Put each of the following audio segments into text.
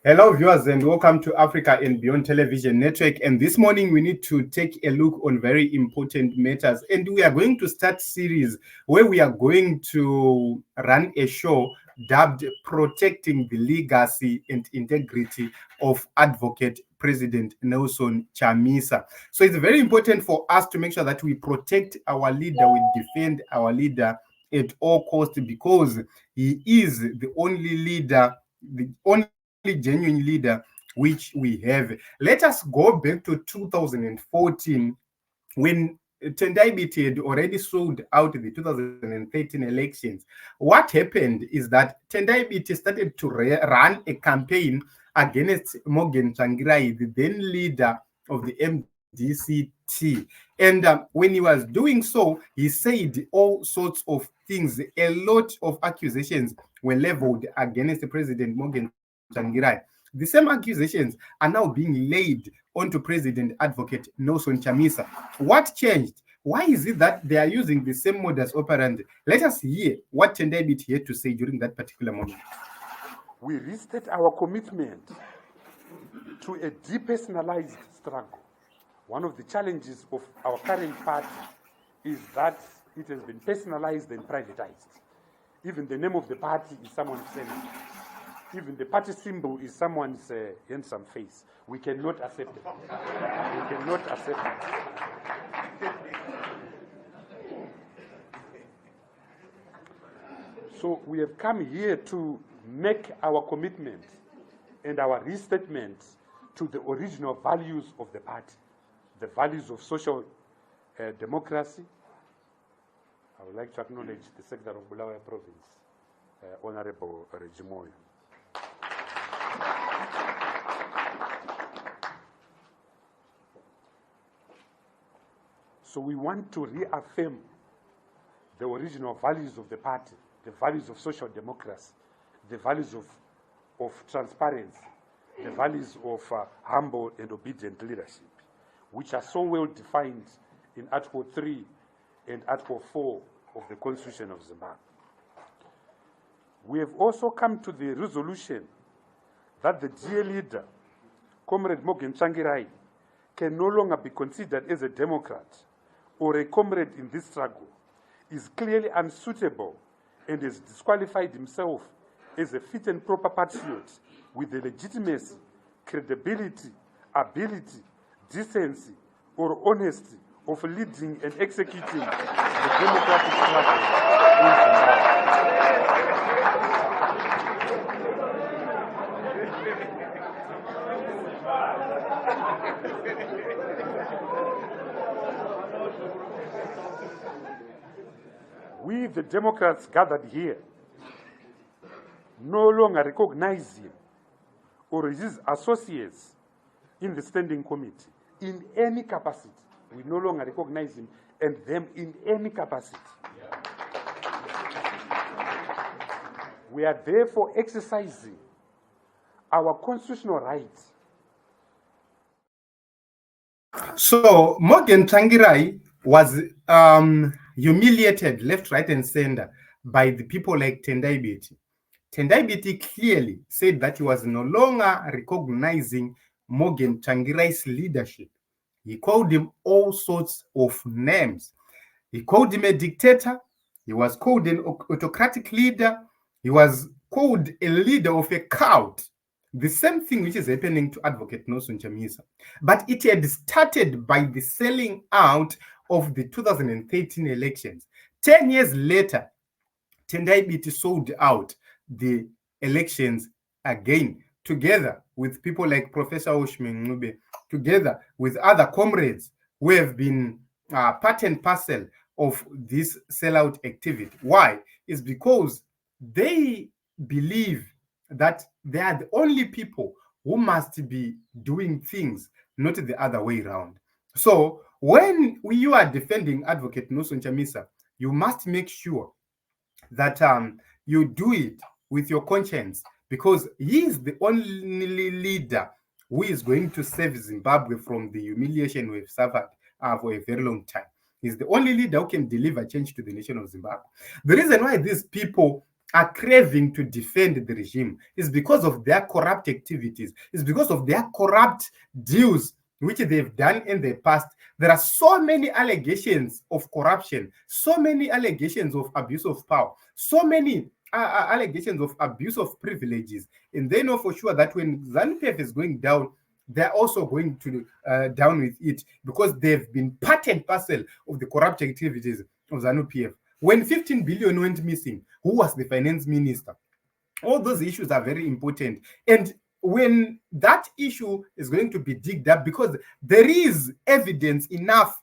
Hello, viewers, and welcome to Africa and Beyond Television Network. And this morning, we need to take a look on very important matters. And we are going to start series where we are going to run a show dubbed "Protecting the Legacy and Integrity of Advocate President Nelson Chamisa." So it's very important for us to make sure that we protect our leader, we defend our leader at all costs, because he is the only leader, the only genuine leader which we have. Let us go back to 2014 when Tendai Biti had already sold out the 2013 elections. What happened is that Tendai Biti started to run a campaign against Morgan Tsvangirai, the then leader of the MDCT. And when he was doing so, he said all sorts of things. A lot of accusations were leveled against President Morgan Tsvangirai. The same accusations are now being laid onto President Advocate Nelson Chamisa. What changed? Why is it that they are using the same modus operandi? Let us hear what Tendai Biti had to say during that particular moment. We restate our commitment to a depersonalized struggle. One of the challenges of our current party is that it has been personalized and privatized. Even the name of the party is someone's surname. Even the party symbol is someone's handsome face. We cannot accept it. We cannot accept it. So we have come here to make our commitment and our restatement to the original values of the party, the values of social democracy. I would like to acknowledge the Secretary of Bulawayo Province, Honorable Regimoyo. So we want to reaffirm the original values of the party, the values of social democracy, the values of transparency, the values of humble and obedient leadership, which are so well defined in Article 3 and Article 4 of the Constitution of Zimbabwe. We have also come to the resolution that the dear leader, Comrade Morgan Tsvangirai, can no longer be considered as a Democrat or a comrade in this struggle, is clearly unsuitable and has disqualified himself as a fit and proper patriot with the legitimacy, credibility, ability, decency, or honesty of leading and executing the democratic struggle in Zimbabwe. We, the Democrats gathered here, no longer recognize him or his associates in the standing committee in any capacity. We no longer recognize him and them in any capacity. We are therefore exercising our constitutional rights. So Morgan Tsvangirai was humiliated left, right, and center by the people like Tendai Biti. Tendai Biti clearly said that he was no longer recognizing Morgan Tsvangirai's leadership. He called him all sorts of names. He called him a dictator. He was called an autocratic leader. He was called a leader of a cult. The same thing which is happening to Advocate Nelson Chamisa. But it had started by the selling out of the 2013 elections. 10 years later, Tendai Biti sold out the elections again, together with people like Professor Mnangagwa, together with other comrades who have been part and parcel of this sellout activity. Why? It's because they believe that they are the only people who must be doing things, not the other way around. So when you are defending Advocate Nelson Chamisa, you must make sure that you do it with your conscience, because he is the only leader who is going to save Zimbabwe from the humiliation we've suffered for a very long time. He's the only leader who can deliver change to the nation of Zimbabwe. The reason why these people are craving to defend the regime is because of their corrupt activities, is because of their corrupt deals which they've done in the past. There are so many allegations of corruption, so many allegations of abuse of power, so many allegations of abuse of privileges. And they know for sure that when ZANU-PF is going down, they're also going to down with it, because they've been part and parcel of the corrupt activities of ZANU-PF. When 15 billion went missing, who was the finance minister? All those issues are very important. And when that issue is going to be digged up, because there is evidence enough.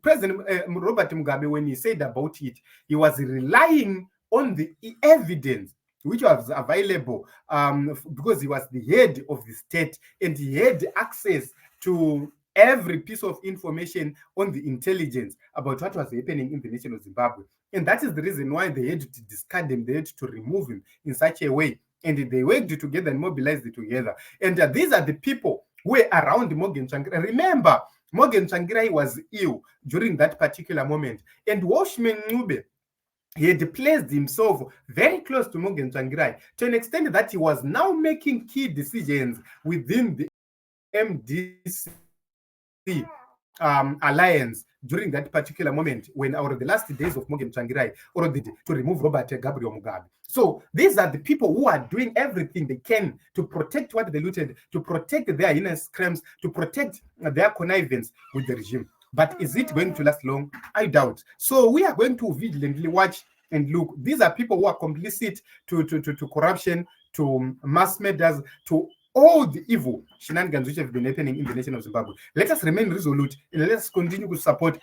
President Robert Mugabe, when he said about it, he was relying on the evidence which was available, because he was the head of the state and he had access to every piece of information on the intelligence about what was happening in the nation of Zimbabwe. And that is the reason why they had to discard him, they had to remove him in such a way. And they worked together and mobilized it together. And these are the people who were around Morgan Tsvangirai. Remember, Morgan Tsvangirai was ill during that particular moment. And Washman Ncube, he had placed himself very close to Morgan Tsvangirai to an extent that he was now making key decisions within the MDC alliance during that particular moment, when over the last days of Morgan Tsvangirai already to remove Robert Gabriel Mugabe. So these are the people who are doing everything they can to protect what they looted, to protect their inner crimes, to protect their connivance with the regime. But is it going to last long? I doubt. So we are going to vigilantly watch and look. These are people who are complicit to corruption, to mass murders, to all the evil shenanigans which have been happening in the nation of Zimbabwe. Let us remain resolute and let us continue to support